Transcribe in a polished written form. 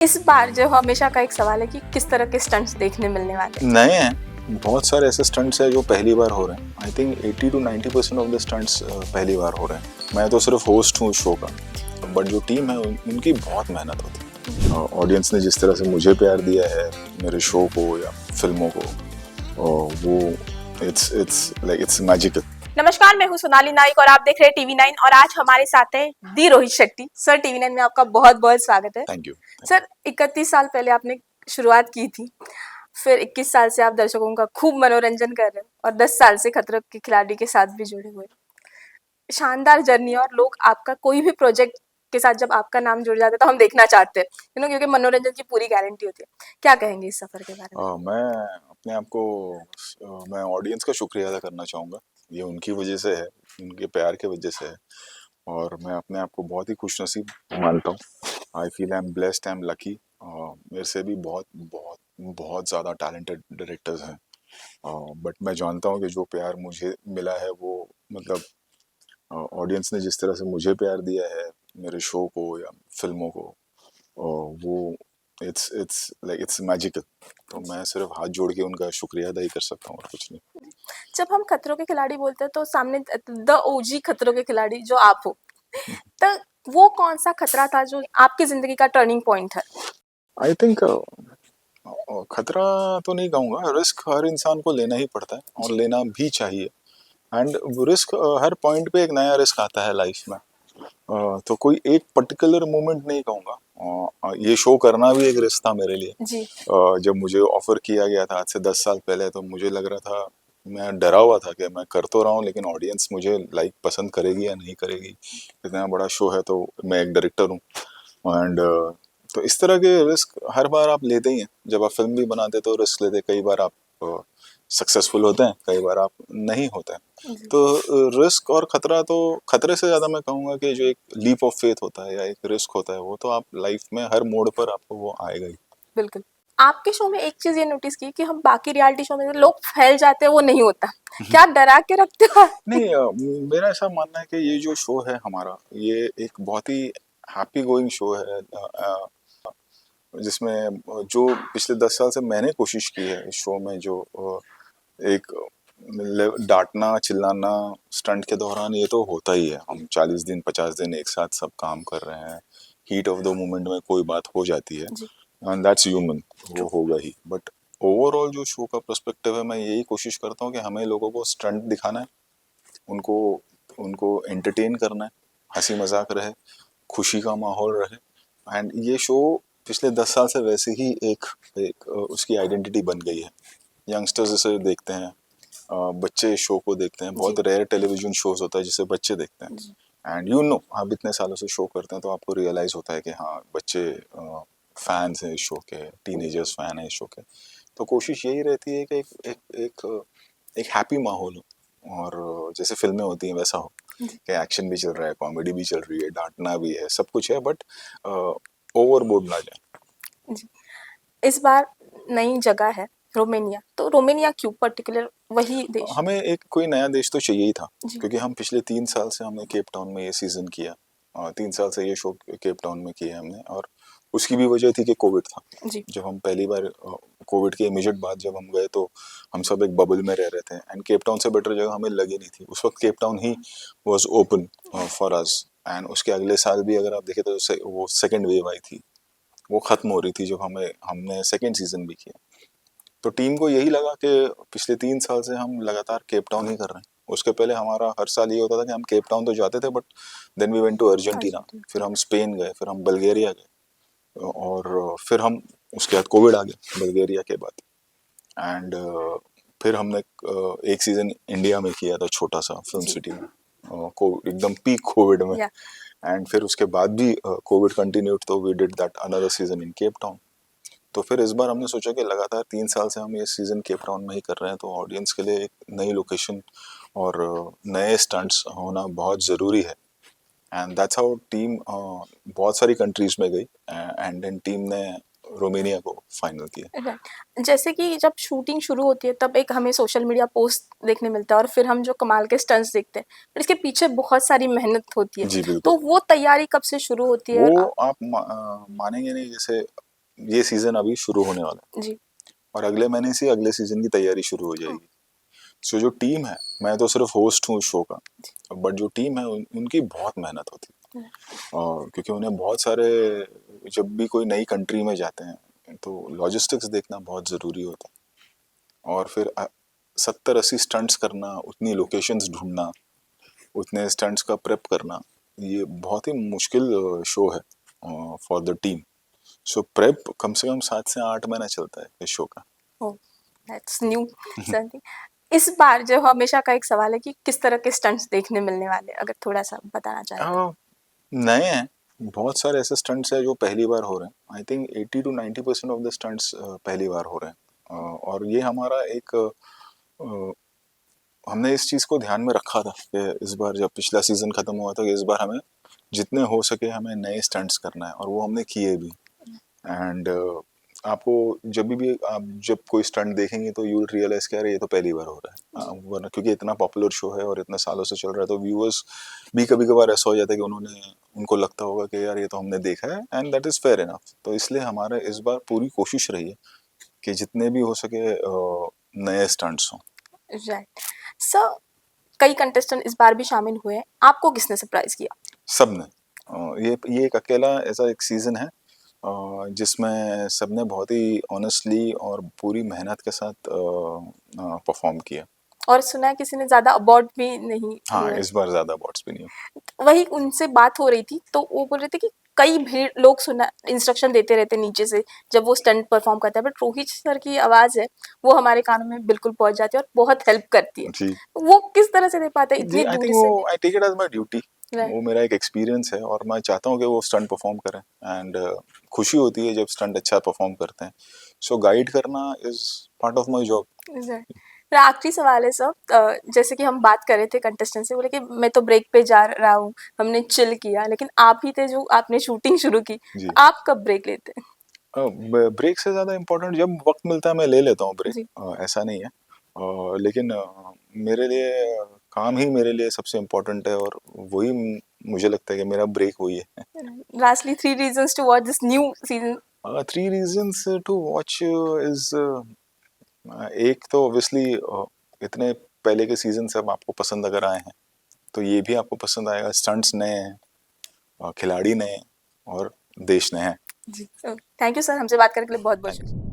इस बार जो हमेशा का एक सवाल है कि किस तरह के स्टंट्स देखने मिलने वाले हैं। नए हैं। बहुत सारे ऐसे स्टंट्स हैं जो पहली बार हो रहे हैं। I think 80 to 90% of the stunts पहली बार हो रहे हैं। मैं तो सिर्फ होस्ट हूँ शो का, बट जो टीम है उनकी बहुत मेहनत होती है। ऑडियंस ने जिस तरह से मुझे प्यार दिया है मेरे शो को या फिल्मों को, वो इट्स मैजिकल। नमस्कार, मैं हूँ सोनाली नाइक और आप देख रहे हैं टीवी 9 और आज हमारे साथ है दी रोहित शेट्टी सर। टीवी 9 में आपका बहुत बहुत स्वागत है। Thank you. सर, 31 साल पहले आपने शुरुआत की थी, फिर 21 साल से आप दर्शकों का खूब मनोरंजन कर रहे हैं और 10 साल से खतरों के खिलाड़ी के साथ भी जुड़े हुए हैं। शानदार जर्नी और लोग आपका कोई भी प्रोजेक्ट के साथ जब आपका नाम जुड़ जाता है तो हम देखना चाहते हैं, क्योंकि मनोरंजन की पूरी गारंटी होती है। क्या कहेंगे इस सफर के बारे में? मैं अपने आप को मैं ऑडियंस का शुक्रिया अदा करना चाहूँगा। ये उनकी वजह से है, उनके प्यार की वजह से है, और मैं अपने आप को बहुत ही खुशनसीब मानता हूँ। I feel I am blessed, I am lucky. मेरे से भी बहुत बहुत बहुत ज़्यादा टैलेंटेड डायरेक्टर्स हैं, बट मैं जानता हूँ कि जो प्यार मुझे मिला है वो मतलब ऑडियंस ने जिस तरह से मुझे प्यार दिया है मेरे शो को या फिल्मों को, वो इट्स मैजिकल। तो मैं सिर्फ हाथ जोड़ के उनका शुक्रिया अदा ही कर सकता हूँ और कुछ नहीं। जब हम खतरों के खिलाड़ी बोलते हैं तो सामने द ओजी खतरों के खिलाड़ी जो आप हो, तो वो कौन सा खतरा था जो आपकी जिंदगी का टर्निंग पॉइंट है? आई थिंक खतरा तो नहीं कहूँगा, रिस्क हर इंसान को लेना ही पड़ता है और लेना भी चाहिए। एंड रिस्क हर पॉइंट पे एक नया रिस्क आता है लाइफ में। तो कोई एक पर्टिकुलर मोमेंट नहीं कहूँगा। ये शो करना भी एक रिस्क था मेरे लिए। जी। जब मुझे ऑफर किया गया था आज से 10 साल पहले, तो मुझे लग रहा था, मैं डरा हुआ था कि मैं कर तो रहा हूँ लेकिन ऑडियंस मुझे पसंद करेगी या नहीं करेगी। इतना बड़ा शो है, तो मैं एक डायरेक्टर हूँ एंड तो इस तरह के रिस्क हर बार आप लेते ही हैं। जब आप फिल्म भी बनाते तो रिस्क लेते, कई बार आप सक्सेसफुल होते हैं, कई बार आप नहीं होते हैं। तो रिस्क और खतरा, तो खतरे से ज़्यादा मैं कहूँगा कि जो एक लीप ऑफ फेथ होता है या एक रिस्क होता है, वो तो आप लाइफ में हर मोड़ पर आपको वो आएगा ही। बिल्कुल। आपके शो में एक चीज ये नोटिस की कि हम बाकी रियलिटी शो में लोग फैल जाते हैं, वो नहीं होता। क्या डरा के रखते हो? नहीं, मेरा ऐसा मानना है कि ये जो शो है हमारा, ये एक बहुत ही हैप्पी गोइंग शो है, जिसमें जो पिछले 10 साल से मैंने कोशिश की है इस शो में, जो एक डांटना चिल्लाना स्टंट के दौरान ये तो होता ही है। हम 40 दिन 50 दिन एक साथ सब काम कर रहे हैं, हीट ऑफ द मोमेंट में कोई बात हो जाती है, जी। एंड दैट्स ह्यूमन, वो होगा ही। बट ओवरऑल जो शो का पर्सपेक्टिव है, मैं यही कोशिश करता हूँ कि हमें लोगों को स्टंट दिखाना है, उनको उनको एंटरटेन करना है, हंसी मजाक रहे, खुशी का माहौल रहे। एंड ये शो पिछले 10 साल से वैसे ही एक उसकी आइडेंटिटी बन गई है। यंगस्टर्स इसे देखते हैं, बच्चे इस शो को देखते हैं। बहुत रेयर टेलीविजन शोज होता है जिसे बच्चे देखते हैं। एंड आप इतने सालों से शो करते हैं तो आपको रियलाइज होता है कि हाँ, बच्चे फैंस हैं इस शो के, टीनेजर्स फैन हैं इस शो के। तो कोशिश यही रहती है कि एक हैप्पी माहौल हो, और जैसे फिल्में होती हैं वैसा हो कि एक्शन भी चल रहा है, कॉमेडी भी चल रही है, डांटना भी है, सब कुछ है, बट ओवरबोर्ड ना जाए। जी। इस बार नई जगह है रोमेनिया, तो रोमेनिया क्यों पर्टिकुलर वही देश? हमें एक कोई नया देश तो चाहिए ही था, जी। क्योंकि हम पिछले 3 साल से हमने केप टाउन में ये सीजन किया, 3 साल से ये शो केप टाउन में किया हमने, और उसकी भी वजह थी कि कोविड था। जी। जब हम पहली बार कोविड के इमीडिएट बाद जब हम गए तो हम सब एक बबल में रह रहे थे, एंड केप टाउन से बेटर जगह हमें लगी नहीं थी उस वक्त। Cape Town he was open for us. And उसके अगले साल भी अगर आप देखें तो वो सेकेंड वेव आई थी, वो खत्म हो रही थी जब हमने सेकेंड सीजन भी किया। तो टीम को यही लगा कि पिछले 3 साल से हम लगातार केप टाउन ही कर रहे हैं। उसके पहले हमारा हर साल ये होता था कि हम केप टाउन तो जाते थे, but then we went to Argentina, फिर हम स्पेन गए, फिर हम बल्गेरिया गए, और फिर हम उसके बाद कोविड आ गया बल्गेरिया के बाद। एंड फिर हमने एक सीजन इंडिया में किया था, छोटा सा फिल्म सिटी में, एकदम पीक कोविड में। एंड फिर उसके बाद भी कोविड कंटिन्यूड, तो we did that another season in Cape Town. तो फिर इस बार हमने सोचा कि लगातार 3 साल से हम ये सीजन केप टाउन में ही कर रहे हैं, तो ऑडियंस के लिए एक नई लोकेशन और नए स्टंट्स होना बहुत ज़रूरी है। एंड दैट्स हाउ टीम बहुत सारी कंट्रीज में गई, एंड देन टीम ने रोमेनिया को फाइनल किया। राइट। जैसे कि जब शूटिंग शुरू होती है तब एक हमें सोशल मीडिया पोस्ट देखने मिलता है और फिर हम जो कमाल के स्टंट्स देखते हैं, पर इसके पीछे बहुत सारी मेहनत होती है। जी बिल्कुल। तो वो तैयारी कब से शुरू होती है? वो आप मानेंगे नहीं, जैसे ये सीजन अभी शुरू होने वाला है जी। और अगले महीने से अगले सीजन की तैयारी शुरू हो जाएगी। सो जो टीम है, मैं तो सिर्फ होस्ट हूँ शो का, बट जो टीम है उनकी बहुत मेहनत होती है। क्योंकि उन्हें बहुत सारे, जब भी कोई नई कंट्री में जाते हैं तो लॉजिस्टिक्स देखना बहुत ज़रूरी होता है, और फिर 70-80 स्टंट्स करना, उतनी लोकेशंस ढूंढना, उतने स्टंट्स का प्रेप करना, ये बहुत ही मुश्किल शो है for the team. So prep कम से कम 7 से 8 महीना चलता है इस शो का। ओह, दैट्स न्यू समथिंग। इस बार जो हमेशा का एक सवाल है कि किस तरह के स्टंट्स देखने मिलने वाले हैं? अगर थोड़ा-सा बताना चाहें तो? नए हैं, बहुत सारे ऐसे स्टंट्स हैं जो पहली बार हो रहे हैं। I think 80 to 90% of the stunts पहली बार हो रहे हैं। और ये हमारा एक हमने इस चीज़ को ध्यान में रखा था कि इस बार जब पिछला सीजन खत्म हुआ था कि इस बार हमें जितने हो सके हमें नए स्टंट्स करना है, और वो हमने किए भी। एंड आपको जब कोई स्टंट देखेंगे तो यू रियलाइज कि अरे ये तो पहली बार हो रहा है। वरना क्योंकि इतना पॉपुलर शो है और इतने सालों से चल रहा है, तो व्यूअर्स भी कभी कभार ऐसा हो जाता है कि उनको लगता होगा कि यार ये तो हमने देखा है, and that is fair enough. तो इसलिए हमारे इस बार पूरी कोशिश रही है कि जितने भी हो सके नए स्टंट्स हों। राइट। सर, कई कंटेस्टेंट इस बार भी शामिल हुए हैं। आपको किसने सरप्राइज़ किया? सबने ये एक अकेला ऐसा एक सीजन है जिसमें सबने बहुत ही ऑनेस्टली और पूरी मेहनत के साथ परफॉर्म किया। और सुना है किसी ने ज़्यादा अबॉर्ड भी नहीं हाँ, हुए। इस बार ज्यादा अवार्ड्स भी नहीं हुए। वही उनसे बात हो रही थी, तो वो बोल रहे थे कि कई भीड़ लोग सुना इंस्ट्रक्शन देते रहते हैं नीचे से जब वो स्टंट परफॉर्म करता है, बट रोहित सर की आवाज़ है, वो हमारे कानों में बिल्कुल पहुँच जाती है और बहुत हेल्प करती है। जी वो किस तरह से दे पाते हैं जी, इतनी आई दूरी थिंक से वो भी? I take it as my duty. Right. वो मेरा एक एक्सपीरियंस है और मैं चाहता हूँ कि वो स्टंट परफॉर्म करें, एंड खुशी होती है जब स्टंट अच्छा परफॉर्म करते हैं। सो गाइड करना is part of my job. Right. मेरा आखिरी सवाल है सर, जैसे कि हम बात कर रहे थे कंटेस्टेंट से, बोले कि मैं तो ब्रेक पे जा रहा हूँ, हमने चिल किया, लेकिन आप ही थे जो आपने शूटिंग शुरू की, जी, आप कब ब्रेक लेते हैं? ब्रेक से ज़्यादा इम्पोर्टेंट जब वक्त मिलता है मैं ले लेता हूँ ब्रेक, जी। ऐसा नहीं है। लेकिन मेरे लिए काम ही मेरे लिए सबसे इम्पोर्टेंट है, और वही मुझे लगता है कि मेरा ब्रेक वही है। Lastly, 3 reasons to watch this new season. 3 reasons to watch is, एक तो ऑब्वियसली इतने पहले के सीजन से अब आपको पसंद अगर आए हैं तो ये भी आपको पसंद आएगा। स्टंट्स नए हैं, खिलाड़ी नए हैं, और देश नए हैं। जी। थैंक यू सर, हमसे बात करने के लिए बहुत बहुत थैंक शुक्रिया। यू।